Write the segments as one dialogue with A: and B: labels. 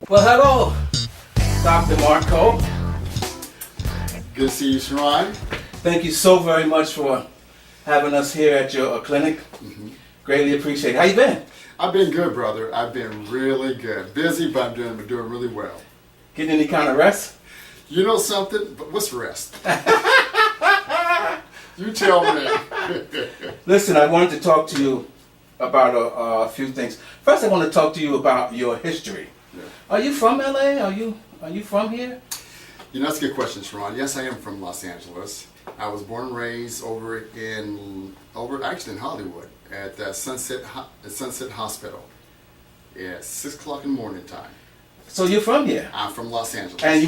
A: Well, hello, Dr. Marco.
B: Good to see you, CHERON.
A: Thank you so very much for having us here at your clinic. Greatly appreciate it. How you been?
B: I've been good, brother. I've been really good. Busy, but I'm doing really well.
A: Getting any kind of rest?
B: You know something? But what's rest? You tell me.
A: Listen, I wanted to talk to you about a few things. First, I want to talk to you about your history.
B: Yeah.
A: Are you from LA? Are you from here?
B: You know, that's a good question, CHERON. Yes, I am from Los Angeles. I was born and raised actually in Hollywood at Sunset Hospital. Yeah, 6 o'clock in the morning time.
A: So you're from here?
B: I'm from Los Angeles.
A: And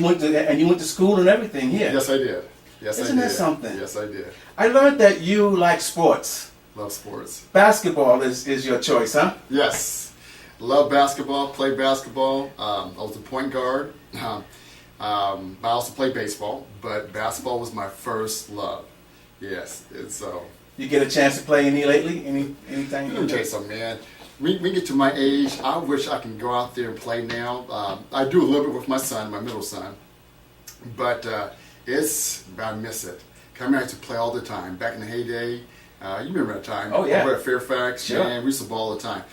A: you went to school and everything here?
B: Yes, I did. Yes,
A: Isn't
B: I did.
A: that something?
B: Yes, I did.
A: I learned that you like sports.
B: Love sports.
A: Basketball is your choice, huh?
B: Yes. Love basketball, play basketball. I was a point guard. I also played baseball, but basketball was my first love. Yes, and so.
A: You get a chance to play any lately? Anything?
B: Let me tell you something, man. We get to my age, I wish I can go out there and play now. I do a little bit with my son, my middle son, but I miss it. I used to play all the time. Back in the heyday, you remember that time?
A: Oh, yeah.
B: Over at Fairfax,
A: sure.
B: Man, we used to ball all the time.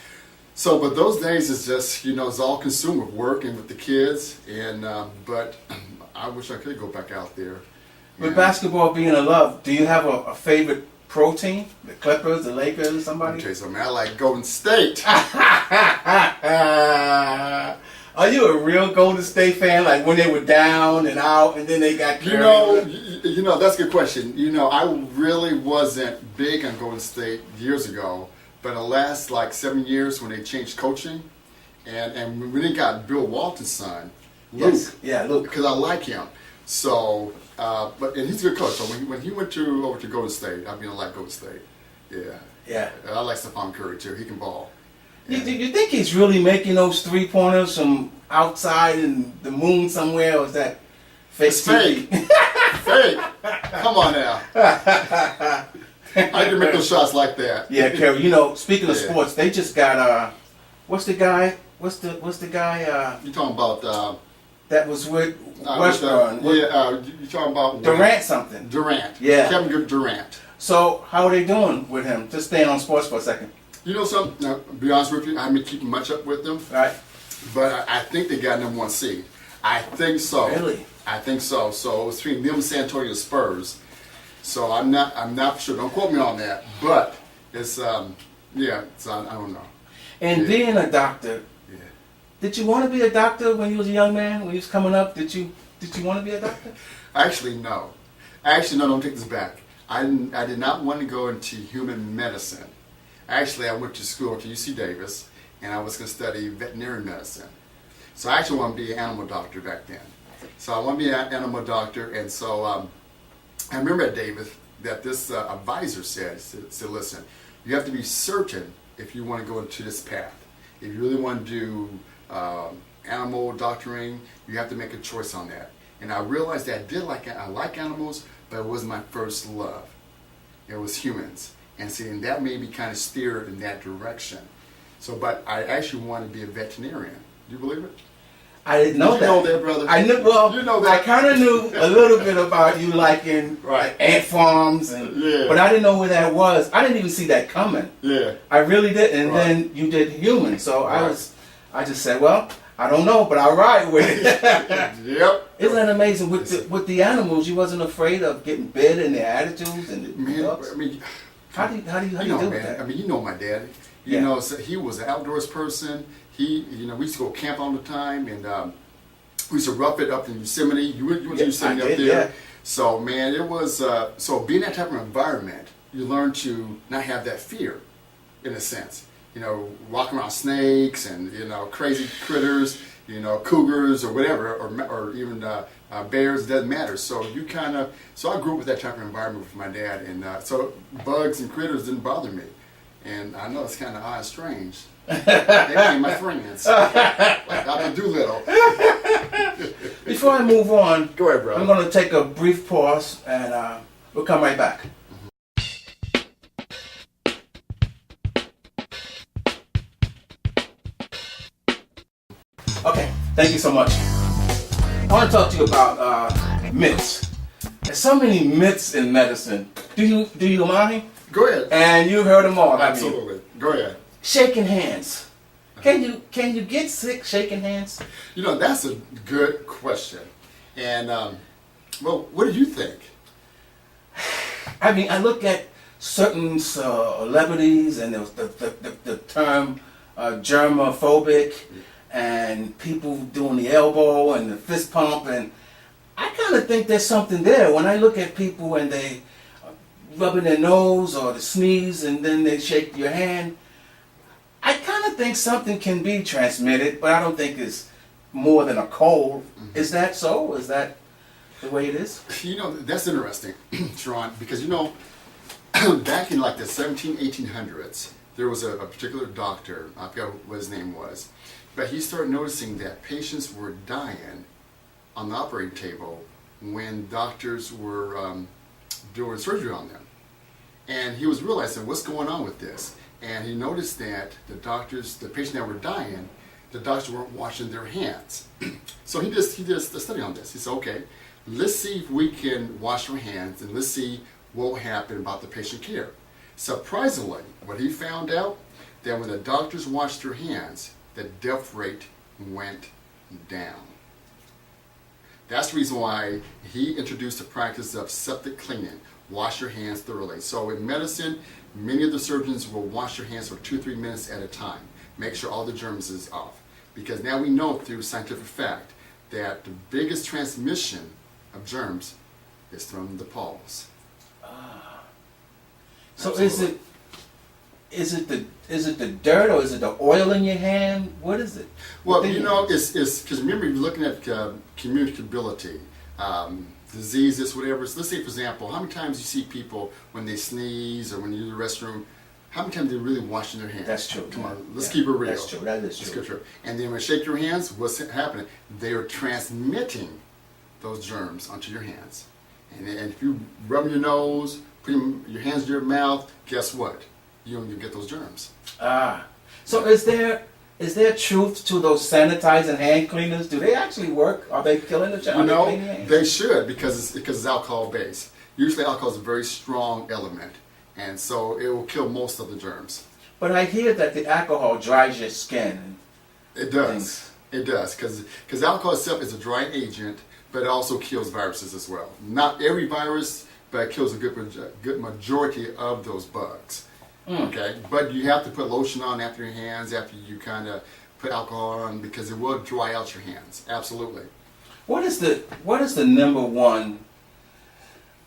B: So, but those days is just, it's all consumed with working with the kids, and but I wish I could go back out there.
A: With basketball being a love, do you have a favorite pro team? The Clippers, the Lakers,
B: Let me
A: somebody?
B: tell you something, I like Golden State.
A: Are you a real Golden State fan? Like when they were down and out, and then they got carried?
B: You know, that's a good question. I really wasn't big on Golden State years ago, but in the last 7 years when they changed coaching, and when they got Bill Walton's son, Luke,
A: Yes. Yeah, Luke.
B: because I like him. So, and he's a good coach. So when he went over to Golden State, I like Golden State. Yeah.
A: Yeah.
B: And I like Stephon Curry too. He can ball.
A: You think he's really making those 3-pointers from outside in the moon somewhere, or is that fake?
B: It's fake. Fake. Come on now. I can make those shots like that.
A: Yeah, Kerry. Speaking of sports, they just got what's the guy?
B: You talking about
A: That was with Westbrook.
B: you talking about
A: Durant something.
B: Durant.
A: Yeah.
B: Kevin Durant.
A: So how are they doing with him? Just staying on sports for a second.
B: You know something? Now, to be honest with you, I haven't been keeping much up with them.
A: Right.
B: But I think they got #1 seed. I think so.
A: Really?
B: I think so. So it's between them and San Antonio Spurs. So I'm not sure. Don't quote me on that. But it's So I don't know.
A: And being a doctor,
B: Yeah.
A: did you want to be a doctor when you was a young man? When you was coming up, did you want to be a doctor?
B: Actually, no. No, don't take this back. I did not want to go into human medicine. Actually, I went to school to UC Davis, and I was going to study veterinary medicine. So I actually wanted to be an animal doctor back then. So I wanted to be an animal doctor, and so I remember at Davis that this advisor said, listen, you have to be certain if you want to go into this path. If you really want to do animal doctoring, you have to make a choice on that. And I realized that I like animals, but it wasn't my first love. It was humans. And and that made me kind of steer in that direction. So, but I actually wanted to be a veterinarian. Do you believe it?
A: I didn't know
B: Did
A: that.
B: you know that, brother?
A: I knew. Well,
B: You know that.
A: I kind of knew a little bit about you liking
B: Right.
A: ant farms, but I didn't know where that was. I didn't even see that coming.
B: Yeah.
A: I really did. And
B: Right.
A: then you did human, so
B: Right.
A: I just said, well, I don't know, but I'll ride with it.
B: Yep.
A: Isn't that amazing? With the animals, you wasn't afraid of getting bit and their attitudes and the
B: Man,
A: dogs?
B: I mean,
A: How do you
B: you
A: deal
B: know,
A: with
B: man.
A: that?
B: I mean, you know my dad.
A: Yeah.
B: So he was an outdoors person. We used to go camp all the time, and we used to rough it up in Yosemite. You went to Yosemite up there.
A: Yeah.
B: So, man, it was, so being that type of environment, you learn to not have that fear, in a sense. Walking around snakes and, crazy critters, cougars or whatever, or even bears, it doesn't matter. So so I grew up with that type of environment with my dad, and so bugs and critters didn't bother me. And I know it's kind of odd and strange. They became my friends, like Dr. Doolittle.
A: Before I move on,
B: Go ahead, brother.
A: I'm going to take a brief pause, and we'll come right back. Okay, Thank you so much. I want to talk to you about myths. There's so many myths in medicine. Do you mind?
B: Go ahead.
A: And you've heard them all, haven't you?
B: Absolutely. Go ahead.
A: Shaking hands. Can you get sick shaking hands?
B: You know, that's a good question. And, well, what do you think?
A: I mean, I look at certain celebrities and the term germophobic and people doing the elbow and the fist pump, and I kind of think there's something there. When I look at people and they rubbing their nose or the sneeze and then they shake your hand, I kind of think something can be transmitted, but I don't think it's more than a cold. Is that so? Is that the way it is?
B: You know, that's interesting, Sharon, because, you know, back in like the 1800s, there was a particular doctor, I forgot what his name was, but he started noticing that patients were dying on the operating table when doctors were doing surgery on them. And he was realizing what's going on with this. And he noticed that the patients that were dying, the doctors weren't washing their hands. So he did a study on this. He said, okay, let's see if we can wash our hands and let's see what will happen about the patient care. Surprisingly, what he found out, that when the doctors washed their hands, the death rate went down. That's the reason why he introduced the practice of septic cleaning. Wash your hands thoroughly. So in medicine, many of the surgeons will wash their hands for 2-3 minutes at a time. Make sure all the germs is off. Because now we know through scientific fact that the biggest transmission of germs is from the paws.
A: So
B: Absolutely.
A: is it the dirt or is it the oil in your hand? What is it?
B: Well, you know, it's because remember you're looking at communicability, diseases, whatever. So let's say, for example, how many times you see people when they sneeze or when you use the restroom, how many times they're really washing their hands?
A: That's true.
B: Come on, let's keep it real.
A: That's true. That is
B: Let's
A: true.
B: get true. And then when you shake your hands, what's happening? They are transmitting those germs onto your hands. And if you rub your nose, put your hands to your mouth, guess what? You get those germs.
A: So is there truth to those sanitizing hand cleaners? Do they actually work? Are they killing the germs?
B: You know, they should because it's alcohol based. Usually alcohol is a very strong element, and so it will kill most of the germs.
A: But I hear that the alcohol dries your skin.
B: It does. It does because alcohol itself is a drying agent, but it also kills viruses as well. Not every virus, but it kills a good majority of those bugs. Okay, but you have to put lotion on after your hands, after you kind of put alcohol on, because it will dry out your hands. Absolutely.
A: What is the number one?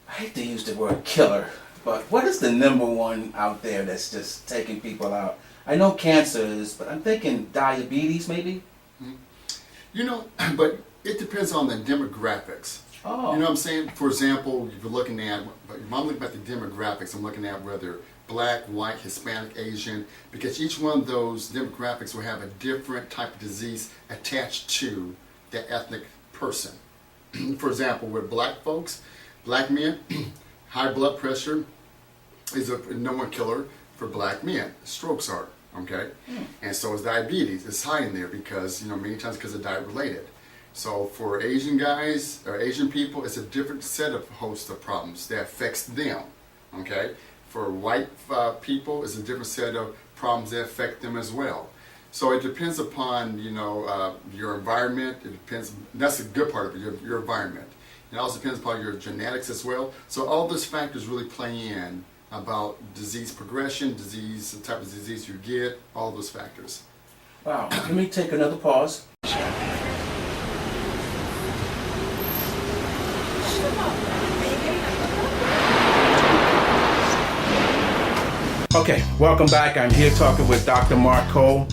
A: I hate to use the word killer, but what is the number one out there that's just taking people out? I know cancer is, but I'm thinking diabetes maybe.
B: You know, but it depends on the demographics.
A: Oh.
B: You know what I'm saying? For example, if you're looking at, if I'm looking at the demographics, I'm looking at whether black, white, Hispanic, Asian, because each one of those demographics will have a different type of disease attached to that ethnic person. For example, with black folks, black men, high blood pressure is a number one killer for black men. Strokes are, okay? And so is diabetes. It's high in there because, you know, many times because of diet related. So for Asian guys or Asian people, it's a different set of host of problems that affects them, okay? For white people, it's a different set of problems that affect them as well. So it depends upon, you know, your environment. It depends. That's a good part of it, your environment. It also depends upon your genetics as well. So all those factors really play in about disease progression, the type of disease you get, all those factors.
A: Wow. Let me take another pause. Okay, welcome back. I'm here talking with Dr. Mark Cole.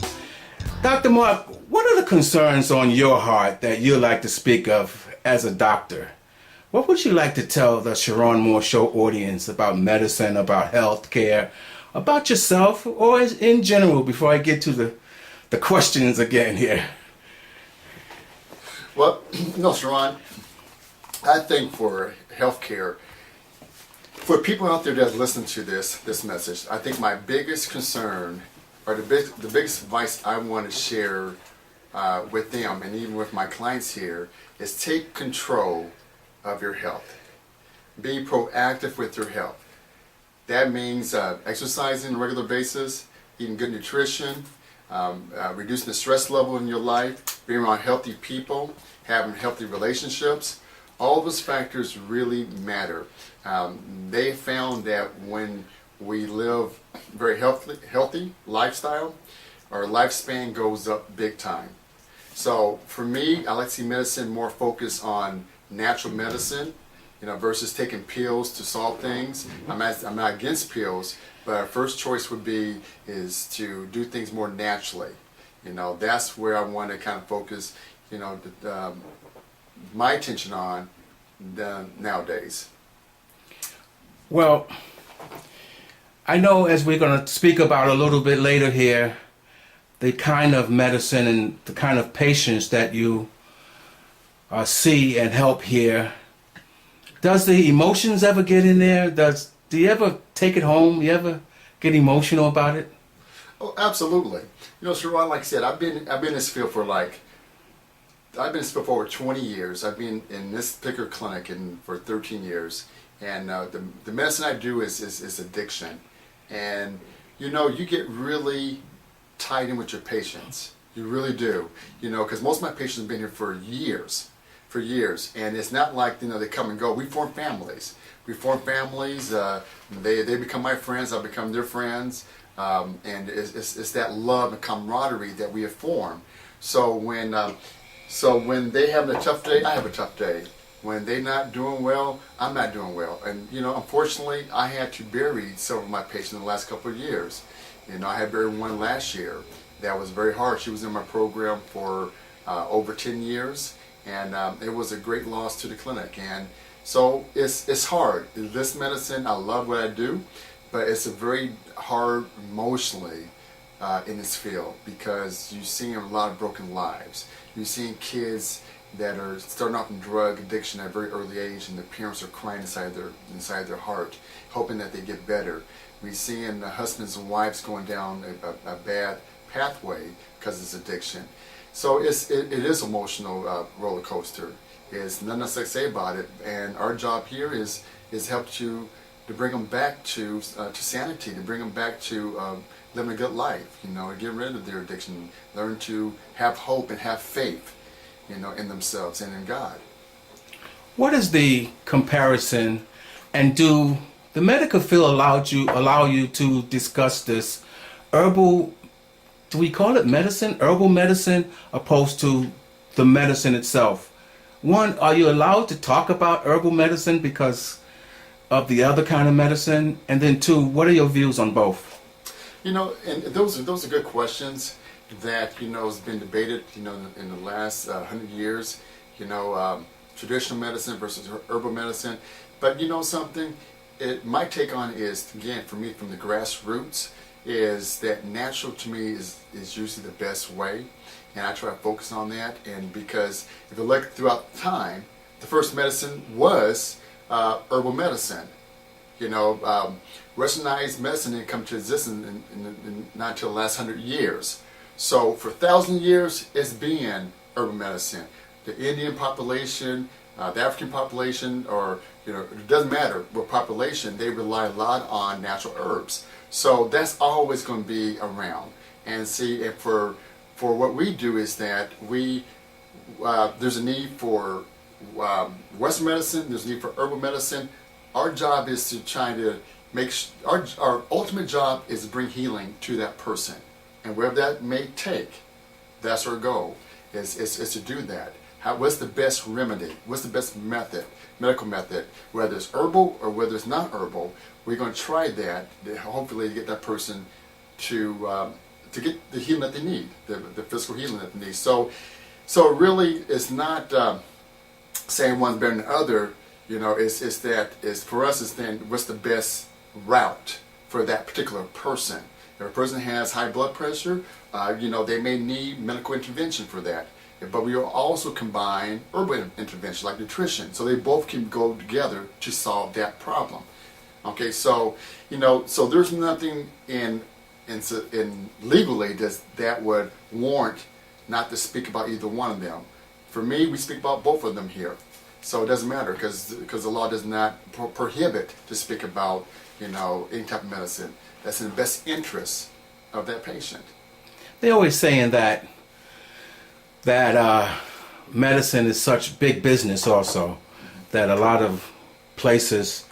A: Dr. Mark, what are the concerns on your heart that you like to speak of as a doctor? What would you like to tell the CHERON Moore Show audience about medicine, about health care, about yourself, or in general, before I get to the questions again here?
B: Well, no, Sharon, I think for healthcare, for people out there that listen to this message, I think my biggest concern, or the biggest advice I want to share with them and even with my clients here is take control of your health. Be proactive with your health. That means exercising on a regular basis, eating good nutrition, reducing the stress level in your life, being around healthy people, having healthy relationships. All those factors really matter. They found that when we live very healthy lifestyle, our lifespan goes up big time. So for me, I like to see medicine more focused on natural medicine, versus taking pills to solve things. I'm not against pills, but our first choice would be is to do things more naturally. That's where I want to kind of focus, my attention on nowadays.
A: Well, I know as we're going to speak about a little bit later here, the kind of medicine and the kind of patients that you see and help here. Does the emotions ever get in there? Do you ever take it home? You ever get emotional about it?
B: Oh, absolutely. Sharon, like I said, I've been in this field for over 20 years. I've been in this particular clinic for 13 years, and the medicine I do is addiction. And you get really tied in with your patients. You really do. Because most of my patients have been here for years, and it's not like they come and go. We form families. They become my friends. I become their friends, and it's that love and camaraderie that we have formed. So when they have a tough day, I have a tough day. When they're not doing well, I'm not doing well. And unfortunately, I had to bury several of my patients in the last couple of years. I had buried one last year. That was very hard. She was in my program for over 10 years. And it was a great loss to the clinic. And so it's hard. This medicine, I love what I do, but it's a very hard emotionally in this field, because you're seeing a lot of broken lives. You're seeing kids that are starting off in drug addiction at a very early age, and the parents are crying inside their heart, hoping that they get better. We're seeing husbands and wives going down a bad pathway because of this addiction. So it is emotional roller coaster. There's nothing else I say about it, and our job here is help to bring them back to sanity, to bring them back to living a good life. Get rid of their addiction, learn to have hope and have faith, in themselves and in God.
A: What is the comparison, and do the medical field allow you to discuss this herbal? Do we call it medicine, herbal medicine, opposed to the medicine itself? One, are you allowed to talk about herbal medicine because of the other kind of medicine? And then two, what are your views on both?
B: And those are good questions that has been debated in the last 100 years. Traditional medicine versus herbal medicine. But something, my take on it is, again, for me, from the grassroots, is that natural to me is usually the best way, and I try to focus on that. And because if you look throughout time, the first medicine was herbal medicine. Westernized medicine didn't come to existence not until the last 100 years. So for 1,000 years, it's been herbal medicine. The Indian population, the African population, or it doesn't matter what population, they rely a lot on natural herbs. So that's always going to be around. And for what we do is that there's a need for Western medicine, there's a need for herbal medicine. Our job is to try to our ultimate job is to bring healing to that person. And wherever that may take, that's our goal, is to do that. What's the best remedy? What's the best medical method? Whether it's herbal or whether it's not herbal, we're going to try that, hopefully to get that person to get the healing that they need, the physical healing that they need. So really, it's not saying one's better than the other. It's for us. It's then what's the best route for that particular person. If a person has high blood pressure, they may need medical intervention for that. But we will also combine herbal intervention like nutrition, so they both can go together to solve that problem. Okay, so there's nothing in legally that would warrant not to speak about either one of them. For me, we speak about both of them here. So it doesn't matter because the law does not prohibit to speak about, any type of medicine that's in the best interest of that patient.
A: They're always saying that medicine is such big business also, that a lot of places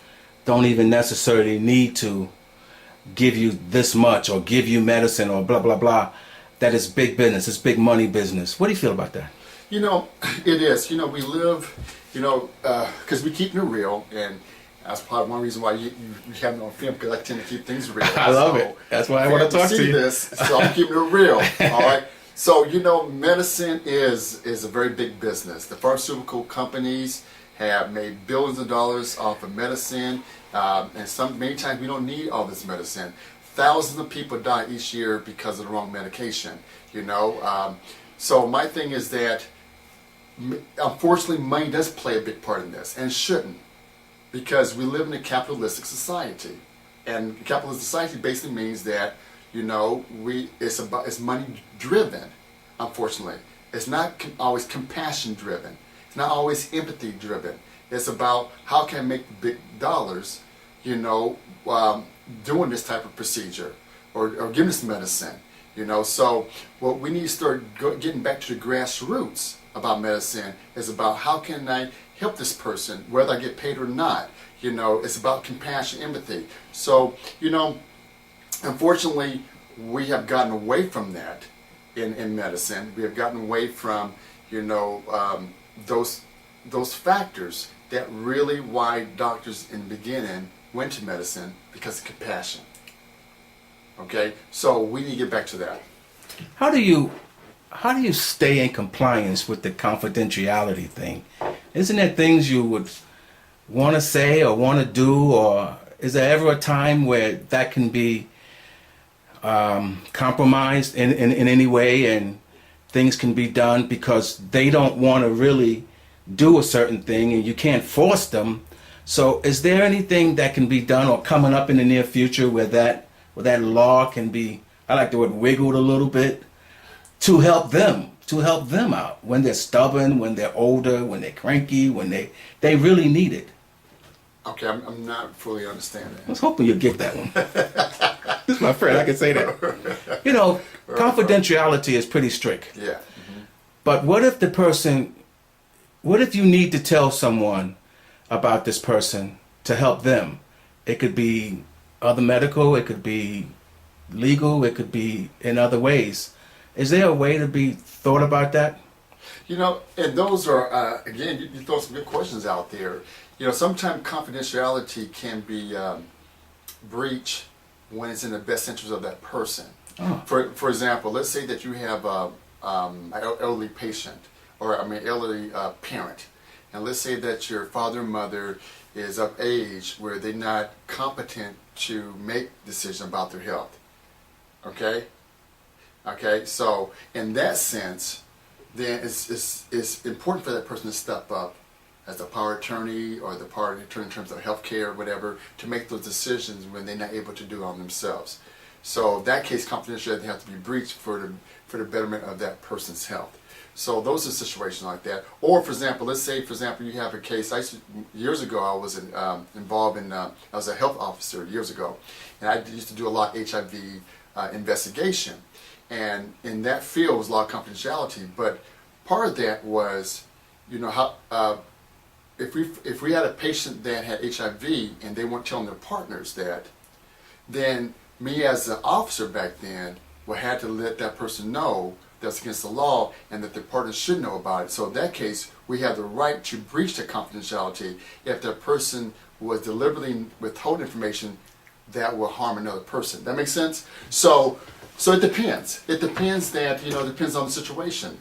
A: don't even necessarily need to give you this much or give you medicine or blah, blah, blah. That is big business. It's big money business. What do you feel about that?
B: It is. We live, because we keep it real, and that's probably one reason why you have me on film, because I tend to keep things real.
A: I love it. That's why I want to talk to you.
B: This, so I'm keeping it real. All right. So medicine is a very big business. The pharmaceutical companies have made billions of dollars off of medicine, and many times we don't need all this medicine. Thousands of people die each year because of the wrong medication. So my thing is that, unfortunately, money does play a big part in this, and it shouldn't, because we live in a capitalistic society, and capitalistic society basically means that it's money driven. Unfortunately, it's not always compassion driven. It's not always empathy driven. It's about how can I make big dollars, doing this type of procedure or giving this medicine. So what we need to start getting back to the grassroots about medicine is about how can I help this person, whether I get paid or not. It's about compassion, empathy. So, unfortunately, we have gotten away from that in medicine. We have gotten away from, those factors that really why doctors in the beginning went to medicine, because of compassion. Okay, so we need to get back to that.
A: How do you stay in compliance with the confidentiality thing? Isn't there things you would want to say or want to do, or is there ever a time where that can be compromised in any way, and things can be done because they don't want to really do a certain thing and you can't force them? So is there anything that can be done or coming up in the near future where that law can be, I like the word wiggled a little bit, to help them out when they're stubborn, when they're older, when they're cranky, when they really need it?
B: Okay, I'm not fully understanding.
A: I was hoping you'd get that one. This is my friend, I can say that. Confidentiality is pretty strict.
B: Yeah.
A: But what if you need to tell someone about this person to help them? It could be other medical, it could be legal, it could be in other ways. Is there a way to be thought about that?
B: And those are, again, you throw some good questions out there. Sometimes confidentiality can be breached when it's in the best interest of that person.
A: Oh.
B: For example, let's say that you have an elderly patient, elderly parent, and let's say that your father and mother is of age where they're not competent to make decisions about their health. Okay, so in that sense, then it's important for that person to step up as the power of attorney or the power of attorney in terms of health care or whatever, to make those decisions when they're not able to do it on themselves. So in that case, confidentiality has to be breached for the betterment of that person's health. So those are situations like that. Or let's say you have a case. Years ago, I was involved in. I was a health officer years ago, and I used to do a lot of HIV investigation. And in that field was a lot of confidentiality. But part of that was, if we had a patient that had HIV and they weren't telling their partners that, then me as an officer back then had to let that person know that's against the law and that their partners should know about it. So in that case, we have the right to breach the confidentiality if that person was deliberately withholding information that will harm another person. That makes sense? So it depends. It depends depends on the situation.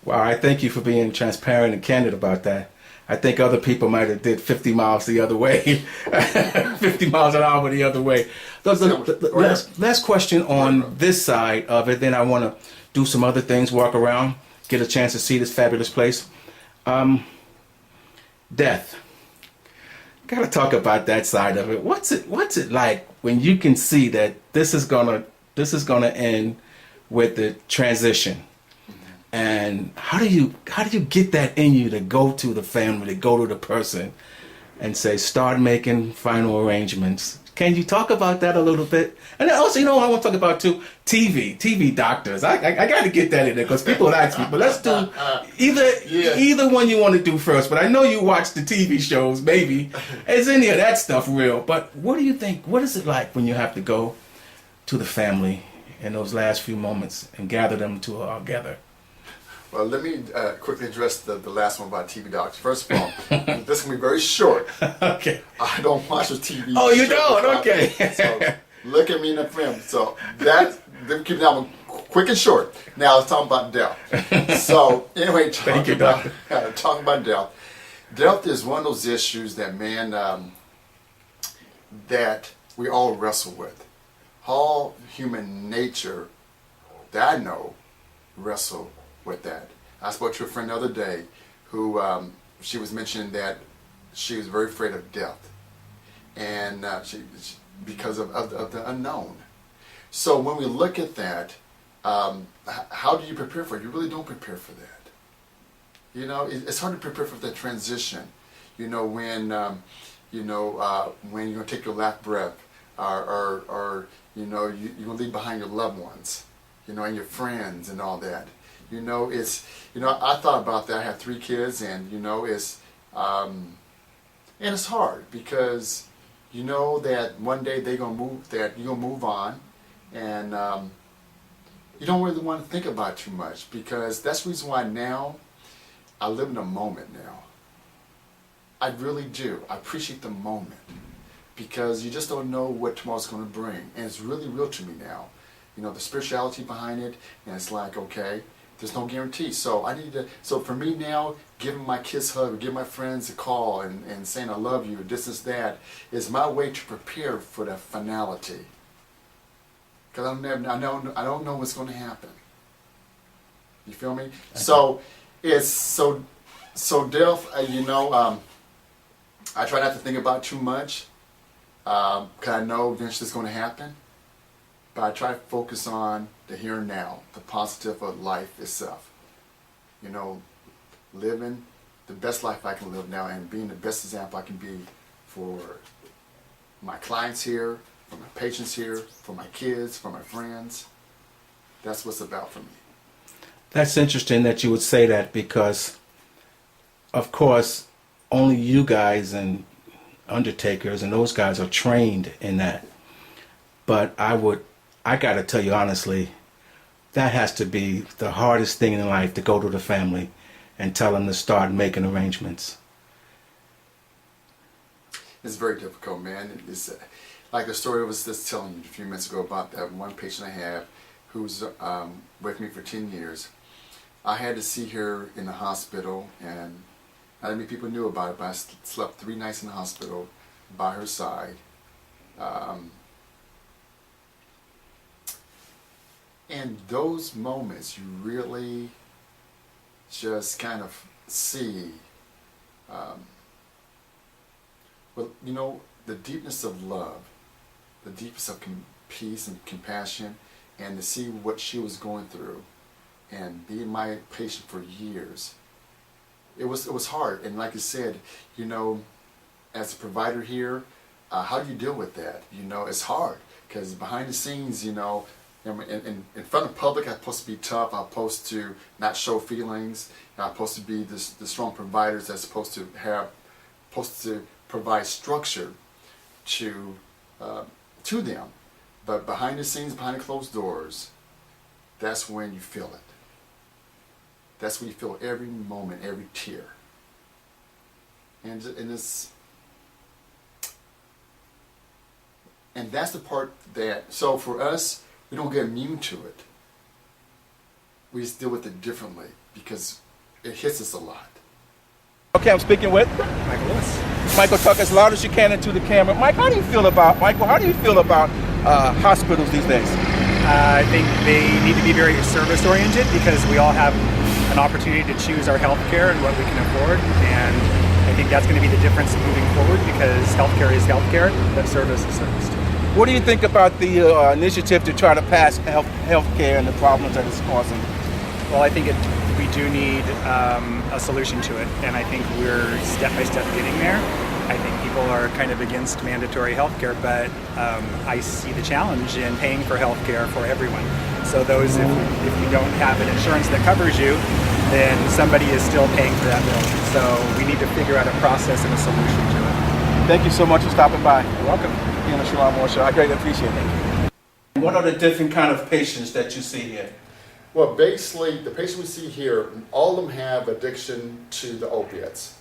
A: Well, I thank you for being transparent and candid about that. I think other people might have did 50 miles the other way, 50 miles an hour the other way. Last question on this side of it, then I want to do some other things, walk around, get a chance to see this fabulous place. Death. Got to talk about that side of it. What's it like when you can see that this is gonna end with the transition. And how do you get that in you to go to the family, to go to the person and say, start making final arrangements? Can you talk about that a little bit? And then also, I want to talk about too, TV doctors. I got to get that in there because people ask me, but let's do either one you want to do first. But I know you watch the TV shows, maybe. Is any of that stuff real? But what do you think? What is it like when you have to go to the family in those last few moments and gather them together?
B: Well, let me quickly address the last one about TV doctors. First of all, this can be very short.
A: Okay.
B: I don't watch the TV.
A: Oh, you don't? Okay.
B: So look at me in the film. So let me keep that one quick and short. Now let's talk about death. So anyway, talking about death. Death is one of those issues that, man, that we all wrestle with. All human nature that I know wrestle with that. I spoke to a friend the other day who she was mentioning that she was very afraid of death, and she because of the unknown. So when we look at that, how do you prepare for it? You really don't prepare for that. It's hard to prepare for that transition. When you're gonna take your last breath, or you're gonna leave behind your loved ones, and your friends and all that. I thought about that. I have 3 kids, and and it's hard because that one day they're gonna move. That you're gonna move on, and you don't really want to think about it too much because that's the reason why now I live in the moment now. I really do. I appreciate the moment because you just don't know what tomorrow's going to bring, and it's really real to me now. The spirituality behind it, and it's like, okay, there's no guarantee. So so for me now, giving my kids a hug, giving my friends a call and saying I love you, this is that, is my way to prepare for that finality. Because I don't know what's going to happen. You feel me? Okay. So it's so death, I try not to think about it too much, because I know eventually it's going to happen. But I try to focus on the here and now, the positive of life itself. Living the best life I can live now and being the best example I can be for my clients here, for my patients here, for my kids, for my friends. That's what's about for me.
A: That's interesting that you would say that because, of course, only you guys and undertakers and those guys are trained in that. But I got to tell you honestly, that has to be the hardest thing in life, to go to the family and tell them to start making arrangements.
B: It's very difficult, man. It's like the story I was just telling you a few minutes ago about that one patient I have who's with me for 10 years. I had to see her in the hospital, and not many people knew about it, but I slept 3 nights in the hospital by her side. And those moments, you really just kind of see, the deepness of love, the deepness of peace and compassion, and to see what she was going through, and being my patient for years. It was hard, and like I said, as a provider here, how do you deal with that? It's hard because behind the scenes, in front of public, I'm supposed to be tough. I'm supposed to not show feelings. I'm supposed to be the strong providers that's supposed to provide structure to them. But behind the scenes, behind the closed doors, that's when you feel it. That's when you feel every moment, every tear. And that's the part that, so for us, we don't get immune to it. We just deal with it differently because it hits us a lot.
A: Okay, I'm speaking with
C: Michael Lewis.
A: Michael, talk as loud as you can into the camera. How do you feel about hospitals these days?
C: I think they need to be very service-oriented because we all have an opportunity to choose our health care and what we can afford. And I think that's going to be the difference moving forward because healthcare is healthcare, but service is service too.
A: What do you think about the initiative to try to pass health care and the problems that it's causing?
C: Well, I think we do need a solution to it, and I think we're step by step getting there. I think people are kind of against mandatory health care, but I see the challenge in paying for health care for everyone. So those, if you don't have an insurance that covers you, then somebody is still paying for that bill. So we need to figure out a process and a solution to it.
A: Thank you so much for stopping by.
C: You're welcome.
A: Being on the CHERON MOORE Show. I greatly appreciate it. What are the different kind of patients that you see here?
B: Well, basically, the patients we see here, all of them have addiction to the opiates.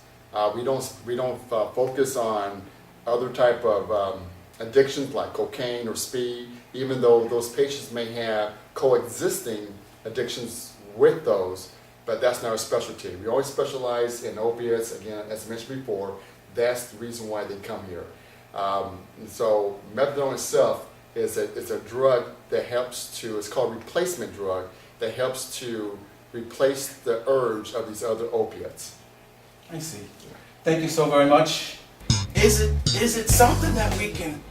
B: We don't focus on other type of addictions like cocaine or speed, even though those patients may have coexisting addictions with those, but that's not our specialty. We always specialize in opiates. Again, as mentioned before, that's the reason why they come here. And so methadone itself is a drug that helps to, it's called a replacement drug, that helps to replace the urge of these other opiates.
A: I see. Thank you so very much. Is it something that we can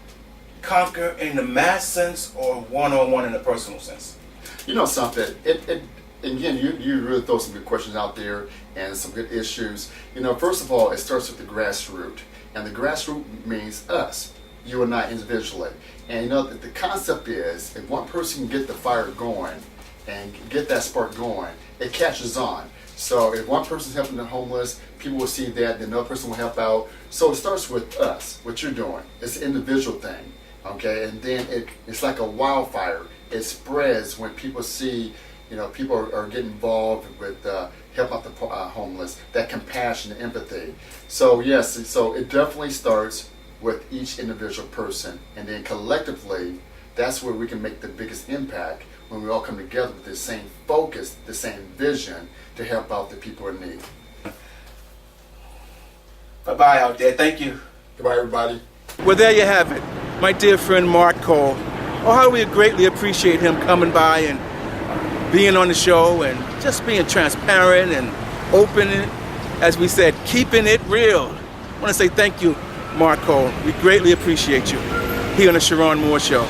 A: conquer in the mass sense or one-on-one in the personal sense?
B: You know something, again, you really throw some good questions out there and some good issues. You know, first of all, it starts with the grassroots. And the grassroots means us, you and I individually. And you know, the concept is, if one person can get the fire going and get that spark going, it catches on. So if one person's helping the homeless, people will see that, then another person will help out. So it starts with us, what you're doing. It's an individual thing, okay? And then it's like a wildfire. It spreads when people see, you know, people are getting involved with help out the homeless, that compassion, empathy. So yes, so it definitely starts with each individual person. And then collectively, that's where we can make the biggest impact, when we all come together with the same focus, the same vision to help out the people in need.
A: Bye-bye out there. Thank you.
B: Goodbye, everybody.
A: Well, there you have it. My dear friend Mark Cole. Oh, how we greatly appreciate him coming by and being on the show and just being transparent and open, as we said, keeping it real. I want to say thank you, Mark Cole. We greatly appreciate you here on the CHERON MOORE Show.